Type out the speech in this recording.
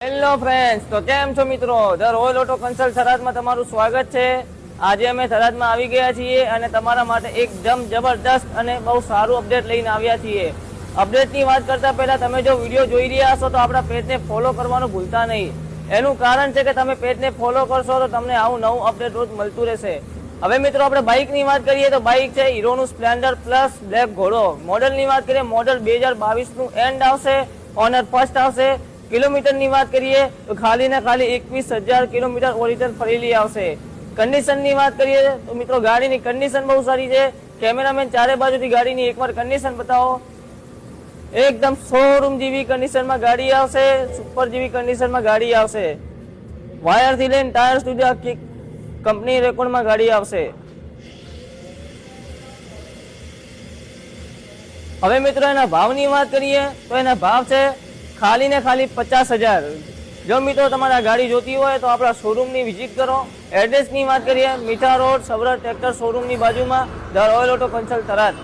Hello friends, તો કેમ છો મિત્રો? ધ રોયલ ઓટો કન્સલ્ટ થરાદમાં તમારું સ્વાગત છે। આજે અમે થરાદમાં આવી ગયા છીએ અને તમારા માટે એકદમ જબરદસ્ત અને બહુ સારું અપડેટ લઈને આવ્યા છીએ। અપડેટની વાત કરતા પહેલા તમે જો વિડીયો જોઈ રહ્યા હશો તો આપણા પેજને ફોલો કરવાનું ભૂલતા નહીં। એનું કારણ છે કે તમે પેજને ફોલો કરશો તો તમને આવું નવું અપડેટ રોજ મળતું રહેશે। હવે મિત્રો આપણે બાઇકની વાત કરીએ તો બાઇક છે હીરોનું સ્પ્લેન્ડર પ્લસ બ્લેક ઘોડો। મોડલની વાત કરીએ મોડલ 2022નું એન્ડ આવશે, ઓનર ફર્સ્ટ આવશે। કિલોમીટરની વાત કરીએ તો ખાલી ને ખાલી 21,000 કિલોમીટર ઓરિજિનલ ફરેલી આવશે। કન્ડિશનની વાત કરીએ તો મિત્રો ગાડીની કન્ડિશન બહુ સારી છે। કેમેરામેન ચારે બાજુથી ગાડીની એકવાર કન્ડિશન બતાવો। એકદમ શોરૂમ જેવી કન્ડિશનમાં ગાડી આવશે, સુપર જેવી કન્ડિશનમાં ગાડી આવશે। વાયરથી લઈને ટાયર સુધી આખી કંપની રેકોર્ડમાં ગાડી આવશે। હવે મિત્રો એના ભાવની વાત કરીએ તો એના ભાવ છે ખાલી ને ખાલી 50,000। જો મિત્રો તમારે આ ગાડી જોતી હોય તો આપણા શોરૂમની વિઝિટ કરો। એડ્રેસની વાત કરીએ મીઠા રોડ સબરર ટ્રેક્ટર શોરૂમની બાજુમાં the royal auto consult Tharad.